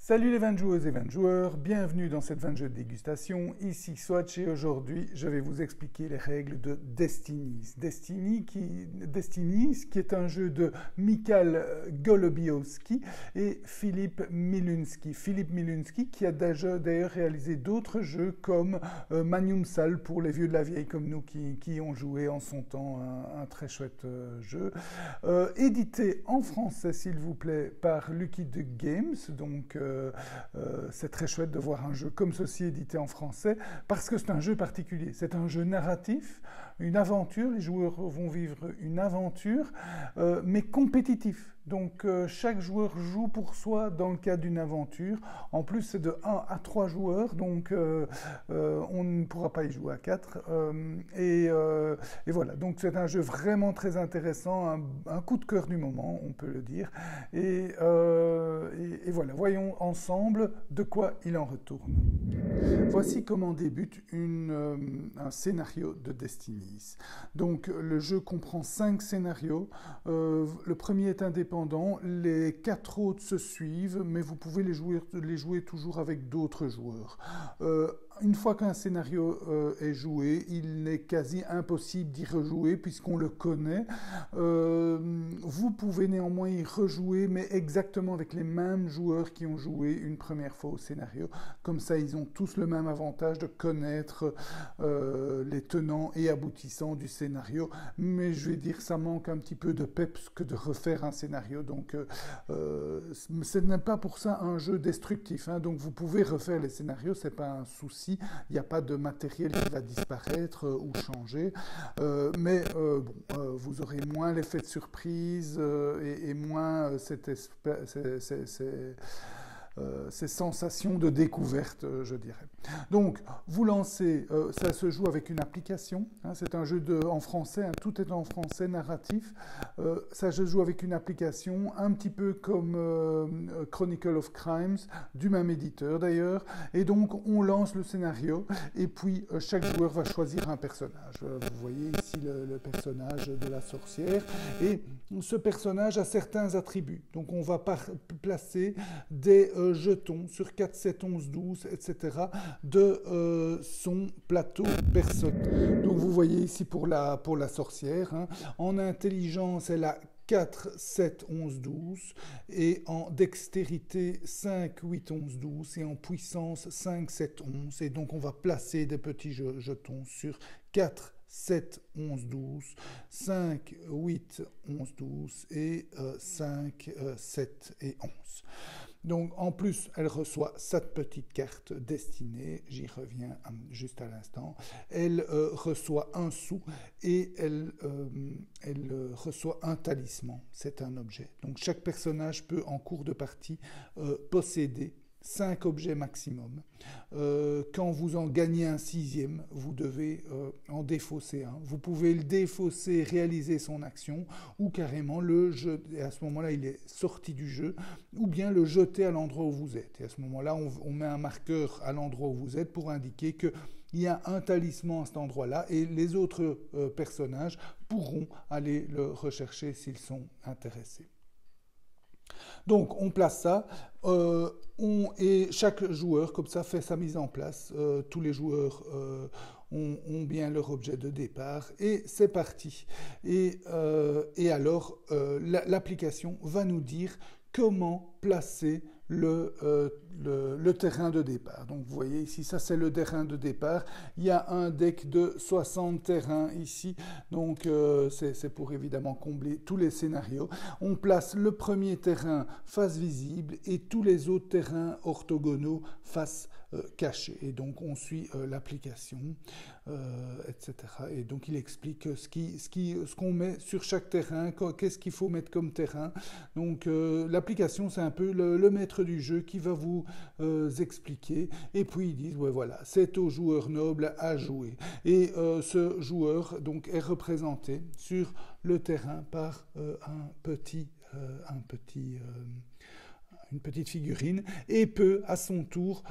Salut les 20 joueuses et 20 joueurs, bienvenue dans cette 20 jeux de dégustation, ici Swatch et aujourd'hui je vais vous expliquer les règles de Destinies. Destinies qui est un jeu de Michal Golubiowski et Philippe Milunski. Philippe Milunski qui a d'ailleurs réalisé d'autres jeux comme Magnum Sal pour les vieux de la vieille comme nous qui ont joué en son temps un très chouette jeu. Édité en français s'il vous plaît par Lucky Duck Games, donc c'est très chouette de voir un jeu comme ceci édité en français parce que c'est un jeu particulier, c'est un jeu narratif, une aventure, les joueurs vont vivre une aventure mais compétitif. Donc chaque joueur joue pour soi dans le cadre d'une aventure. En plus c'est de 1 à 3 joueurs, donc on ne pourra pas y jouer à 4. Et voilà, donc c'est un jeu vraiment très intéressant, un coup de cœur du moment, on peut le dire. Et voilà, voyons ensemble de quoi il en retourne. Voici comment débute un scénario de Destinies. Donc le jeu comprend 5 scénarios. Le premier est indépendant. Les 4 autres se suivent, mais vous pouvez les jouer toujours avec d'autres joueurs. Une fois qu'un scénario est joué, il est quasi impossible d'y rejouer puisqu'on le connaît. Vous pouvez néanmoins y rejouer, mais exactement avec les mêmes joueurs qui ont joué une première fois au scénario. Comme ça, ils ont tous le même avantage de connaître les tenants et aboutissants du scénario. Mais je vais dire, ça manque un petit peu de peps que de refaire un scénario. Donc, ce n'est pas pour ça un jeu destructif, hein. Donc, vous pouvez refaire les scénarios, c'est pas un souci. Il n'y a pas de matériel qui va disparaître ou changer, mais vous aurez moins l'effet de surprise et moins ces sensations de découverte, je dirais. Donc, vous lancez, ça se joue avec une application, hein, c'est un jeu en français, hein, tout est en français, narratif, ça se joue avec une application, un petit peu comme Chronicle of Crimes, du même éditeur d'ailleurs, et donc on lance le scénario, et puis chaque joueur va choisir un personnage. Vous voyez ici le personnage de la sorcière, et ce personnage a certains attributs, donc on va placer des jetons sur 4, 7, 11, 12, etc. de son plateau personnel. Donc vous voyez ici pour la sorcière, hein, en intelligence elle a 4, 7, 11, 12 et en dextérité 5, 8, 11, 12 et en puissance 5, 7, 11 et donc on va placer des petits jetons sur 4, 7, 11, 12, 5, 8, 11, 12 et 5, 7 et 11. Donc en plus, elle reçoit cette petite carte destinée, j'y reviens juste à l'instant. Elle reçoit un sou et elle reçoit un talisman, c'est un objet. Donc chaque personnage peut en cours de partie posséder 5 objets maximum. Quand vous en gagnez un 6e, vous devez en défausser un. Vous pouvez le défausser, réaliser son action, ou carrément le jeter. Et à ce moment-là, il est sorti du jeu, ou bien le jeter à l'endroit où vous êtes. Et à ce moment-là, on met un marqueur à l'endroit où vous êtes pour indiquer qu'il y a un talisman à cet endroit-là, et les autres personnages pourront aller le rechercher s'ils sont intéressés. Donc on place ça, et chaque joueur comme ça fait sa mise en place, tous les joueurs ont bien leur objet de départ et c'est parti. Et alors l'application va nous dire comment placer le terrain de départ. Donc vous voyez ici, ça c'est le terrain de départ. Il y a un deck de 60 terrains ici, donc c'est pour évidemment combler tous les scénarios. On place le premier terrain face visible et tous les autres terrains orthogonaux face cachée. Et donc on suit l'application, etc. Et donc il explique ce qu'on met sur chaque terrain, qu'est-ce qu'il faut mettre comme terrain. Donc l'application c'est un peu le maître du jeu qui va vous expliquer. Et puis ils disent ouais voilà, c'est au joueur noble à jouer. Et ce joueur donc est représenté sur le terrain par une petite figurine et peut à son tour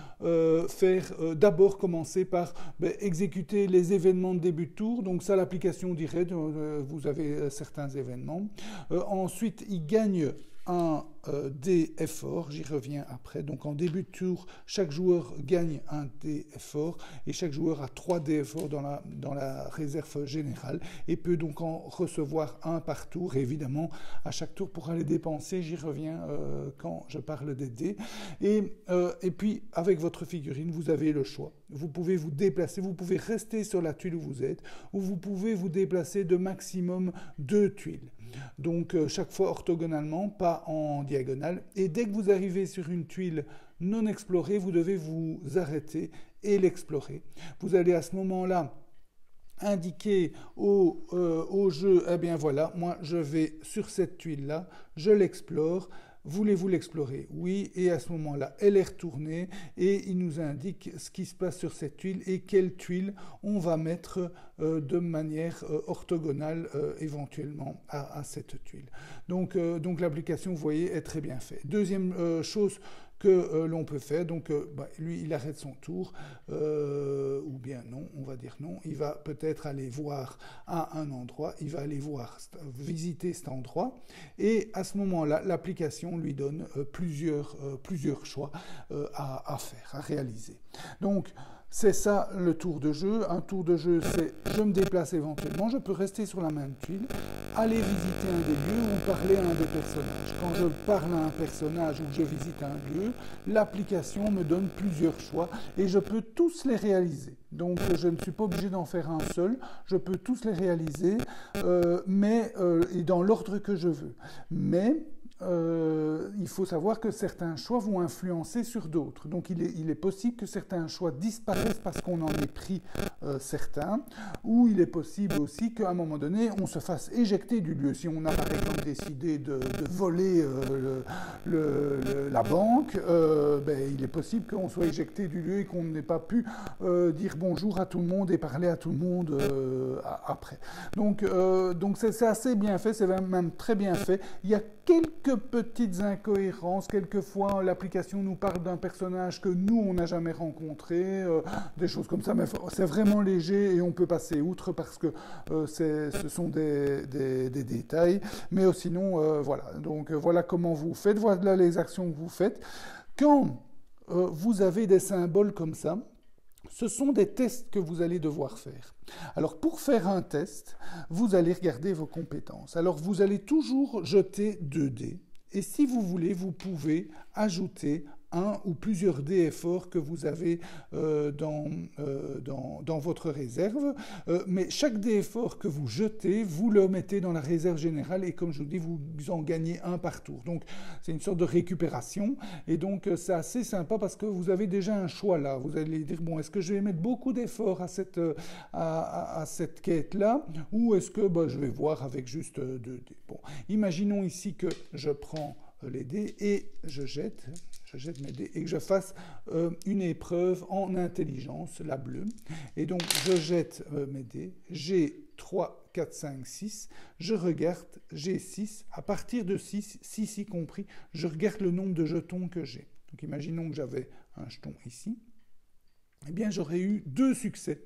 d'abord commencer par exécuter les événements de début de tour. Donc ça, l'application dirait, vous avez certains événements. Ensuite, il gagne un dé fort, j'y reviens après. Donc en début de tour, chaque joueur gagne un dé fort et chaque joueur a 3 dés forts dans la réserve générale et peut donc en recevoir un par tour. Et évidemment, à chaque tour, pour aller dépenser, j'y reviens quand je parle des dés. Et puis, avec votre figurine, vous avez le choix. Vous pouvez vous déplacer, vous pouvez rester sur la tuile où vous êtes, ou vous pouvez vous déplacer de maximum 2 tuiles. Donc chaque fois orthogonalement, pas en diagonale. Et dès que vous arrivez sur une tuile non explorée, vous devez vous arrêter et l'explorer. Vous allez à ce moment-là indiquer au jeu, eh bien voilà, moi je vais sur cette tuile-là, je l'explore. Voulez-vous l'explorer? Oui, et à ce moment-là, elle est retournée et il nous indique ce qui se passe sur cette tuile et quelle tuile on va mettre de manière orthogonale éventuellement à cette tuile. Donc l'application, vous voyez, est très bien faite. Deuxième chose que l'on peut faire, donc lui il arrête son tour, ou bien non, on va dire non, il va peut-être aller voir à un endroit, il va aller visiter cet endroit, et à ce moment-là, l'application lui donne plusieurs choix à faire, à réaliser. Donc, c'est ça le tour de jeu. Un tour de jeu, c'est je me déplace éventuellement, je peux rester sur la même tuile, aller visiter un des lieux ou parler à un des personnages. Quand je parle à un personnage ou que je visite un lieu, l'application me donne plusieurs choix et je peux tous les réaliser. Donc je ne suis pas obligé d'en faire un seul, je peux tous les réaliser, et dans l'ordre que je veux. Mais il faut savoir que certains choix vont influencer sur d'autres. Donc il est possible que certains choix disparaissent parce qu'on en ait pris certains, ou il est possible aussi qu'à un moment donné, on se fasse éjecter du lieu. Si on a par exemple décidé de voler la banque, il est possible qu'on soit éjecté du lieu et qu'on n'ait pas pu dire bonjour à tout le monde et parler à tout le monde après. Donc c'est assez bien fait, c'est même très bien fait. Il y a quelques petites incohérences. Quelquefois, l'application nous parle d'un personnage que nous, on n'a jamais rencontré, des choses comme ça, mais c'est vraiment léger et on peut passer outre parce que ce sont des détails. Mais sinon, voilà. Donc, voilà comment vous faites. Voilà les actions que vous faites. Quand vous avez des symboles comme ça, ce sont des tests que vous allez devoir faire. Alors, pour faire un test, vous allez regarder vos compétences. Alors, vous allez toujours jeter 2 dés. Et si vous voulez, vous pouvez ajouter un ou plusieurs dés forts que vous avez dans votre réserve. Mais chaque dé fort que vous jetez, vous le mettez dans la réserve générale et comme je vous dis, vous en gagnez un par tour. Donc, c'est une sorte de récupération. Et donc, c'est assez sympa parce que vous avez déjà un choix là. Vous allez dire, bon, est-ce que je vais mettre beaucoup d'efforts à cette quête-là ou est-ce que je vais voir avec juste 2 dés? Bon, imaginons ici que je prends les dés et je jette mes dés et que je fasse une épreuve en intelligence, la bleue. Et donc, je jette mes dés. J'ai 3, 4, 5, 6. Je regarde, j'ai 6. À partir de 6 y compris, je regarde le nombre de jetons que j'ai. Donc, imaginons que j'avais un jeton ici. Eh bien, j'aurais eu 2 succès.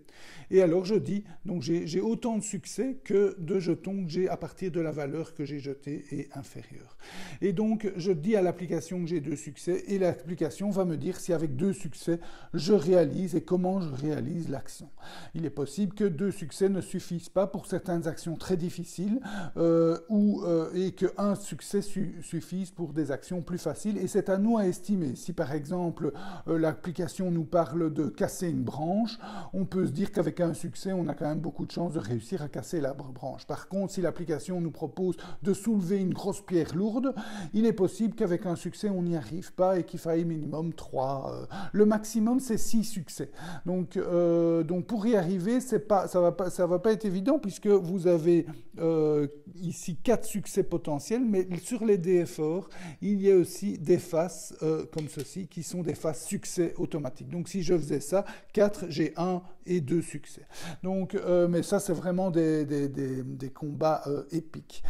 Et alors, je dis, donc j'ai autant de succès que de jetons que j'ai à partir de la valeur que j'ai jetée est inférieure. Et donc, je dis à l'application que j'ai 2 succès et l'application va me dire si avec 2 succès, je réalise et comment je réalise l'action. Il est possible que 2 succès ne suffisent pas pour certaines actions très difficiles et qu'un succès suffise pour des actions plus faciles. Et c'est à nous à estimer. Si par exemple, l'application nous parle de casser une branche, on peut se dire qu'avec un succès, on a quand même beaucoup de chances de réussir à casser la branche. Par contre, si l'application nous propose de soulever une grosse pierre lourde, il est possible qu'avec un succès, on n'y arrive pas et qu'il faille minimum 3. Le maximum, c'est 6 succès. Donc pour y arriver, ça va pas être évident puisque vous avez ici 4 succès potentiels, mais sur les dés forts, il y a aussi des faces comme ceci qui sont des faces succès automatiques. Donc si je faisais ça, ça, 4, j'ai 1 et 2 succès. Donc, mais ça, c'est vraiment des combats épiques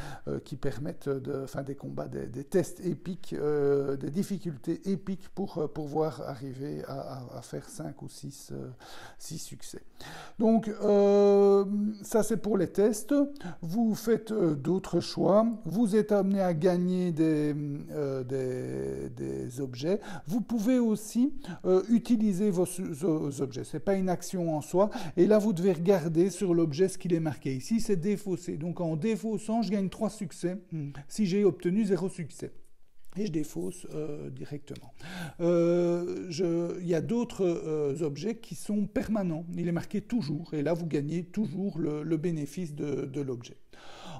qui permettent, enfin des combats, des tests épiques, des difficultés épiques pour pouvoir arriver à faire 5 ou 6 succès. Donc, ça c'est pour les tests. Vous faites d'autres choix. Vous êtes amené à gagner des objets. Vous pouvez aussi utiliser vos objets. Ce n'est pas une action en soi. Et là, vous devez regarder sur l'objet ce qu'il est marqué. Ici, c'est défaussé. Donc, en défaussant, je gagne 3 succès si j'ai obtenu 0 succès. Et je défausse directement. Il y a d'autres objets qui sont permanents. Il est marqué toujours. Et là, vous gagnez toujours le bénéfice de l'objet.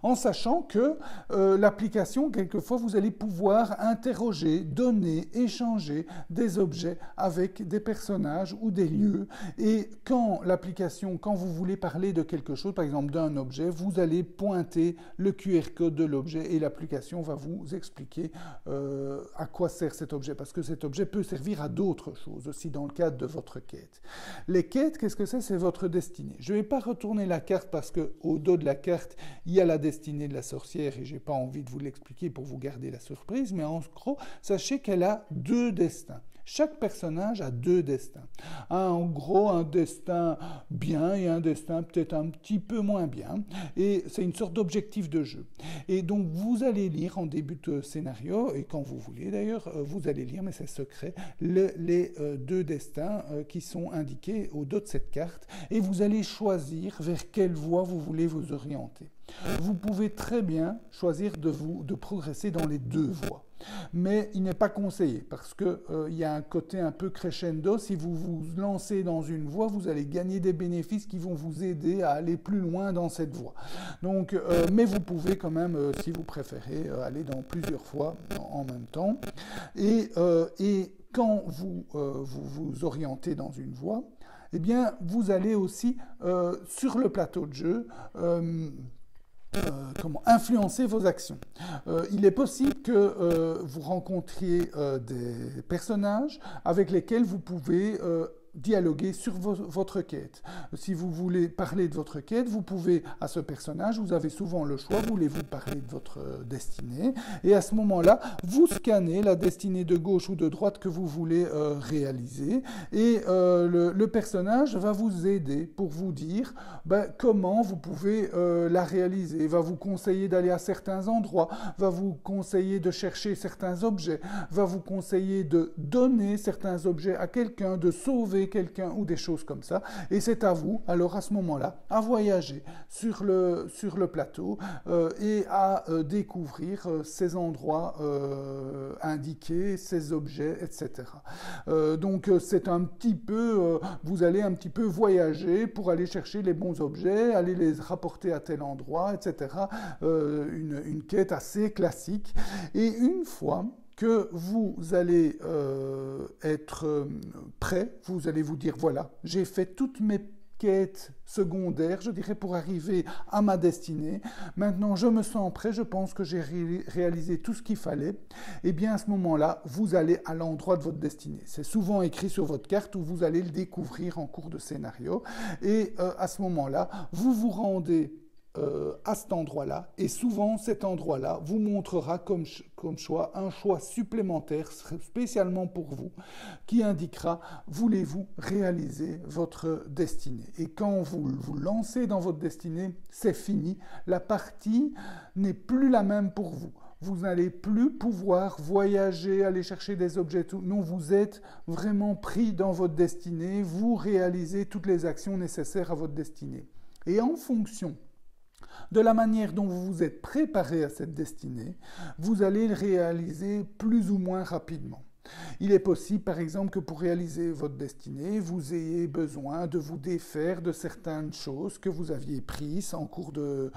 En sachant que l'application, quelquefois, vous allez pouvoir interroger, donner, échanger des objets avec des personnages ou des lieux. Et quand vous voulez parler de quelque chose, par exemple d'un objet, vous allez pointer le QR code de l'objet et l'application va vous expliquer à quoi sert cet objet, parce que cet objet peut servir à d'autres choses aussi dans le cadre de votre quête. Les quêtes, qu'est-ce que c'est? C'est votre destinée. Je ne vais pas retourner la carte parce qu'au dos de la carte, il y a la destinée de la sorcière et je n'ai pas envie de vous l'expliquer pour vous garder la surprise, mais en gros, sachez qu'elle a 2 destins. Chaque personnage a 2 destins. En gros, un destin bien et un destin peut-être un petit peu moins bien. Et c'est une sorte d'objectif de jeu. Et donc, vous allez lire en début de scénario, et quand vous voulez d'ailleurs, vous allez lire, mais c'est secret, les 2 destins qui sont indiqués au dos de cette carte. Et vous allez choisir vers quelle voie vous voulez vous orienter. Vous pouvez très bien choisir de progresser dans les 2 voies. Mais il n'est pas conseillé parce qu'il y a un côté un peu crescendo. Si vous vous lancez dans une voie, vous allez gagner des bénéfices qui vont vous aider à aller plus loin dans cette voie. Donc, mais vous pouvez quand même, si vous préférez, aller dans plusieurs voies en même temps. Et quand vous orientez dans une voie, eh bien, vous allez aussi, sur le plateau de jeu, influencer vos actions. Il est possible que vous rencontriez des personnages avec lesquels vous pouvez dialoguer sur votre quête. Si vous voulez parler de votre quête, vous pouvez à ce personnage, vous avez souvent le choix, voulez-vous parler de votre destinée, et à ce moment-là, vous scannez la destinée de gauche ou de droite que vous voulez réaliser, et le personnage va vous aider pour vous dire comment vous pouvez la réaliser, va vous conseiller d'aller à certains endroits, va vous conseiller de chercher certains objets, va vous conseiller de donner certains objets à quelqu'un, de sauver quelqu'un ou des choses comme ça, et c'est à vous, alors à ce moment-là, à voyager sur le plateau et à découvrir ces endroits indiqués, ces objets, etc. Donc c'est un petit peu, vous allez un petit peu voyager pour aller chercher les bons objets, aller les rapporter à tel endroit, etc. Une quête assez classique, et une fois que vous allez être prêt, vous allez vous dire, voilà, j'ai fait toutes mes quêtes secondaires, je dirais, pour arriver à ma destinée. Maintenant, je me sens prêt, je pense que j'ai réalisé tout ce qu'il fallait. Et bien, à ce moment-là, vous allez à l'endroit de votre destinée. C'est souvent écrit sur votre carte où vous allez le découvrir en cours de scénario. Et à ce moment-là, vous vous rendez à cet endroit-là, et souvent cet endroit-là vous montrera comme choix un choix supplémentaire spécialement pour vous, qui indiquera voulez-vous réaliser votre destinée. Et quand vous vous lancez dans votre destinée, c'est fini, la partie n'est plus la même pour vous. Vous n'allez plus pouvoir voyager, aller chercher des objets, tout. Non, vous êtes vraiment pris dans votre destinée, vous réalisez toutes les actions nécessaires à votre destinée. Et en fonction de la manière dont vous vous êtes préparé à cette destinée, vous allez le réaliser plus ou moins rapidement. Il est possible, par exemple, que pour réaliser votre destinée, vous ayez besoin de vous défaire de certaines choses que vous aviez prises en cours de...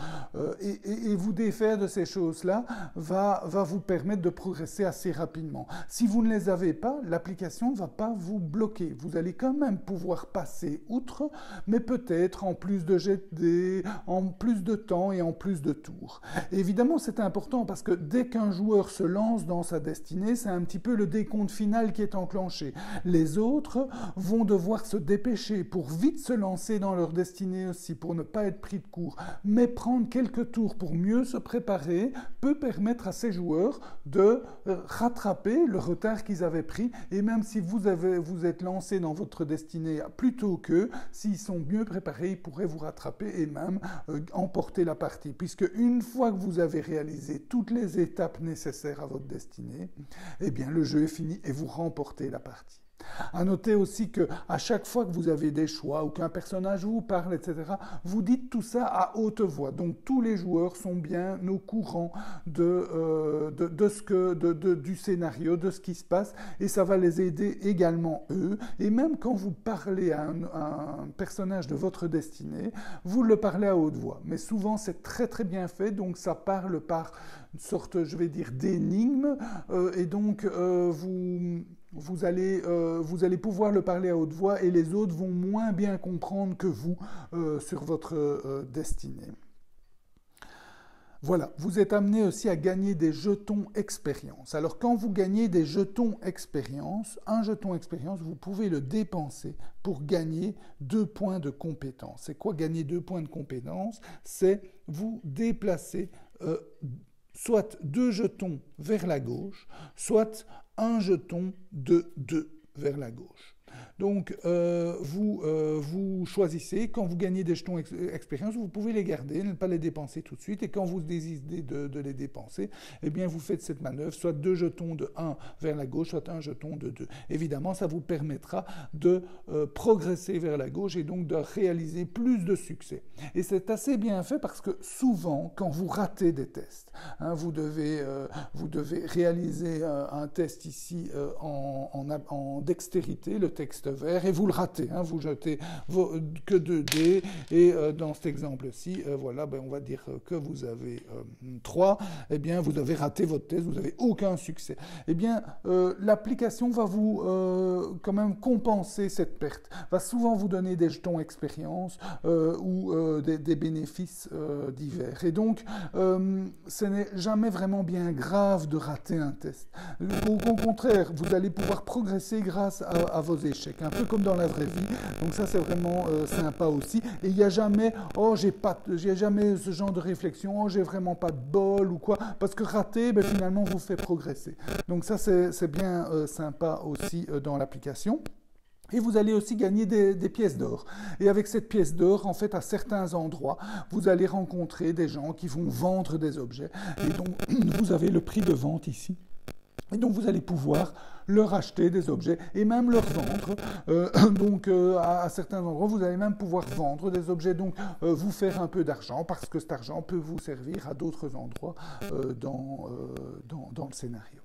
et vous défaire de ces choses-là va vous permettre de progresser assez rapidement. Si vous ne les avez pas, l'application ne va pas vous bloquer. Vous allez quand même pouvoir passer outre, mais peut-être en plus de jet de dés, en plus de temps et en plus de tours. Et évidemment, c'est important parce que dès qu'un joueur se lance dans sa destinée, c'est un petit peu le décompte compte final qui est enclenché. Les autres vont devoir se dépêcher pour vite se lancer dans leur destinée aussi, pour ne pas être pris de court. Mais prendre quelques tours pour mieux se préparer peut permettre à ces joueurs de rattraper le retard qu'ils avaient pris. Et même si vous êtes lancé dans votre destinée plus tôt qu'eux, s'ils sont mieux préparés, ils pourraient vous rattraper et même emporter la partie. Puisque une fois que vous avez réalisé toutes les étapes nécessaires à votre destinée, eh bien le jeu est fini et vous remportez la partie. À noter aussi qu'à chaque fois que vous avez des choix ou qu'un personnage vous parle, etc., vous dites tout ça à haute voix. Donc tous les joueurs sont bien au courant du scénario, de ce qui se passe, et ça va les aider également eux. Et même quand vous parlez à un personnage de votre destinée, vous le parlez à haute voix. Mais souvent c'est très très bien fait, donc ça parle par une sorte, je vais dire, d'énigme, et donc vous allez pouvoir le parler à haute voix et les autres vont moins bien comprendre que vous sur votre destinée. Voilà, vous êtes amené aussi à gagner des jetons expérience. Alors quand vous gagnez des jetons expérience, un jeton expérience, vous pouvez le dépenser pour gagner 2 points de compétence. C'est quoi gagner 2 points de compétence? C'est vous déplacer soit 2 jetons vers la gauche, soit un jeton de 2 vers la gauche. Donc, vous choisissez, quand vous gagnez des jetons expérience, vous pouvez les garder, ne pas les dépenser tout de suite, et quand vous décidez de les dépenser, eh bien, vous faites cette manœuvre, soit 2 jetons de 1 vers la gauche, soit un jeton de 2. Évidemment, ça vous permettra de progresser vers la gauche et donc de réaliser plus de succès. Et c'est assez bien fait parce que souvent, quand vous ratez des tests, hein, vous devez réaliser un test ici en dextérité, le texte vert, et vous le ratez, hein, vous jetez que 2 dés, et dans cet exemple-ci, voilà, on va dire que vous avez 3, eh bien vous avez raté votre test, vous n'avez aucun succès. Eh bien, l'application va vous quand même compenser cette perte, va souvent vous donner des jetons expérience ou des bénéfices divers. Et donc, ce n'est jamais vraiment bien grave de rater un test. Au contraire, vous allez pouvoir progresser grâce à vos échecs, un peu comme dans la vraie vie. Donc ça, c'est vraiment sympa aussi. Et il n'y a jamais, j'ai jamais ce genre de réflexion, j'ai vraiment pas de bol ou quoi, parce que rater, finalement, vous fait progresser. Donc ça, c'est bien sympa aussi dans l'application. Et vous allez aussi gagner des pièces d'or. Et avec cette pièce d'or, en fait, à certains endroits, vous allez rencontrer des gens qui vont vendre des objets. Et donc, vous avez le prix de vente ici. Et donc, vous allez pouvoir leur acheter des objets et même leur vendre. À certains endroits, vous allez même pouvoir vendre des objets, donc vous faire un peu d'argent, parce que cet argent peut vous servir à d'autres endroits dans le scénario.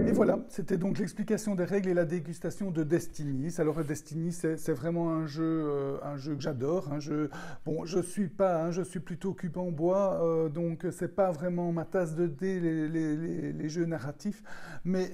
Et voilà, c'était donc l'explication des règles et la dégustation de Destiny. Alors Destiny, c'est vraiment un jeu que j'adore. Je suis plutôt cube en bois, donc c'est pas vraiment ma tasse de thé les jeux narratifs. Mais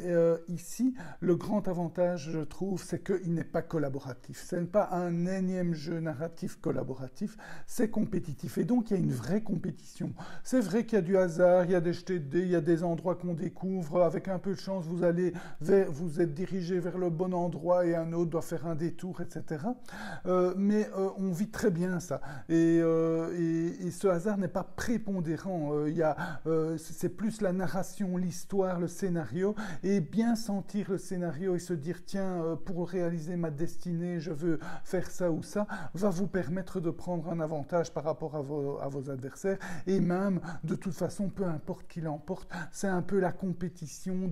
ici, le grand avantage, je trouve, c'est qu'il n'est pas collaboratif. Ce n'est pas un énième jeu narratif collaboratif, c'est compétitif. Et donc il y a une vraie compétition. C'est vrai qu'il y a du hasard, il y a des jetés de dés, il y a des endroits qu'on découvre. Avec un peu de chance, vous êtes dirigé vers le bon endroit et un autre doit faire un détour, etc. Mais on vit très bien ça. Et ce hasard n'est pas prépondérant. C'est plus la narration, l'histoire, le scénario. Et bien sentir le scénario et se dire, tiens, pour réaliser ma destinée, je veux faire ça ou ça, va vous permettre de prendre un avantage par rapport à vos adversaires. Et même, de toute façon, peu importe qui l'emporte, c'est un peu la compétition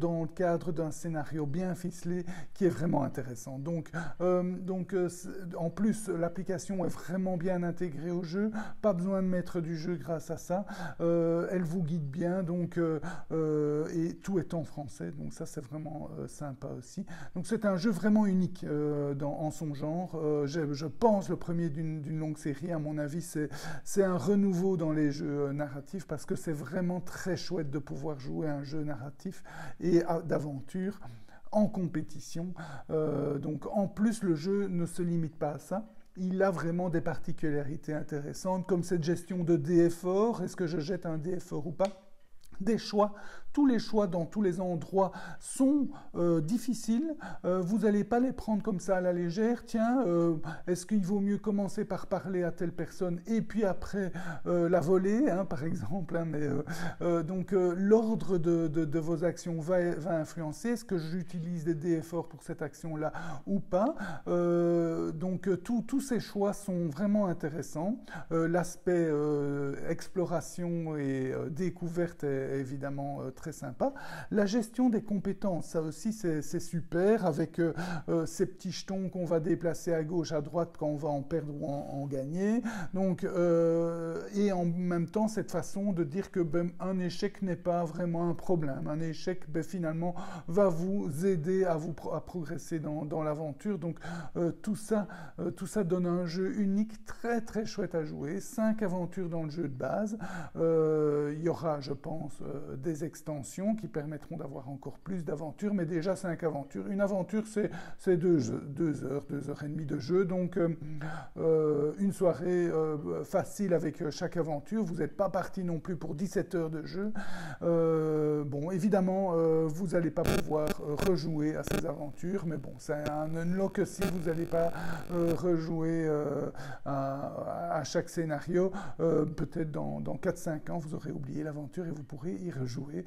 dans le cadre d'un scénario bien ficelé qui est vraiment intéressant. Donc, en plus, l'application est vraiment bien intégrée au jeu, pas besoin de mettre du jeu grâce à ça, elle vous guide bien, et tout est en français, donc ça c'est vraiment sympa aussi. Donc c'est un jeu vraiment unique en son genre, je pense le premier d'une longue série, à mon avis c'est un renouveau dans les jeux narratifs, parce que c'est vraiment très chouette de pouvoir jouer à un jeu narratif et d'aventure en compétition. Donc en plus, le jeu ne se limite pas à ça. Il a vraiment des particularités intéressantes, comme cette gestion de dés forts. Est-ce que je jette un dé fort ou pas? Des choix tous les choix dans tous les endroits sont difficiles. Vous n'allez pas les prendre comme ça à la légère. Tiens, est-ce qu'il vaut mieux commencer par parler à telle personne et puis après la voler, hein, par exemple, hein, donc l'ordre de vos actions va influencer. Est-ce que j'utilise des dés forts pour cette action-là ou pas? Donc tous ces choix sont vraiment intéressants. L'aspect exploration et découverte est évidemment très sympa. La gestion des compétences, ça aussi c'est super, avec ces petits jetons qu'on va déplacer à gauche, à droite quand on va en perdre ou en gagner. Donc, et en même temps, cette façon de dire que un échec n'est pas vraiment un problème. Un échec, finalement, va vous aider à progresser dans l'aventure. Donc, tout ça donne un jeu unique, très très chouette à jouer. 5 aventures dans le jeu de base. Il y aura, je pense, des extensions qui permettront d'avoir encore plus d'aventures, mais déjà 5 aventures. Une aventure, c'est 2 heures, 2 heures et demie de jeu. Donc, une soirée facile avec chaque aventure. Vous n'êtes pas parti non plus pour 17 heures de jeu. Bon, évidemment, vous n'allez pas pouvoir rejouer à ces aventures, mais bon, c'est un unlock si vous n'allez pas rejouer à chaque scénario. Peut-être dans 4-5 ans, vous aurez oublié l'aventure et vous pourrez y rejouer.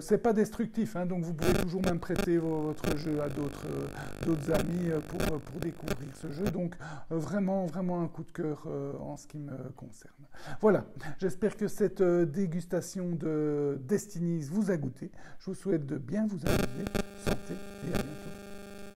C'est pas destructif, hein, donc vous pouvez toujours même prêter votre jeu à d'autres amis pour découvrir ce jeu. Donc, vraiment un coup de cœur en ce qui me concerne. Voilà, j'espère que cette dégustation de Destinies vous a goûté. Je vous souhaite de bien vous amuser. Santé et à bientôt.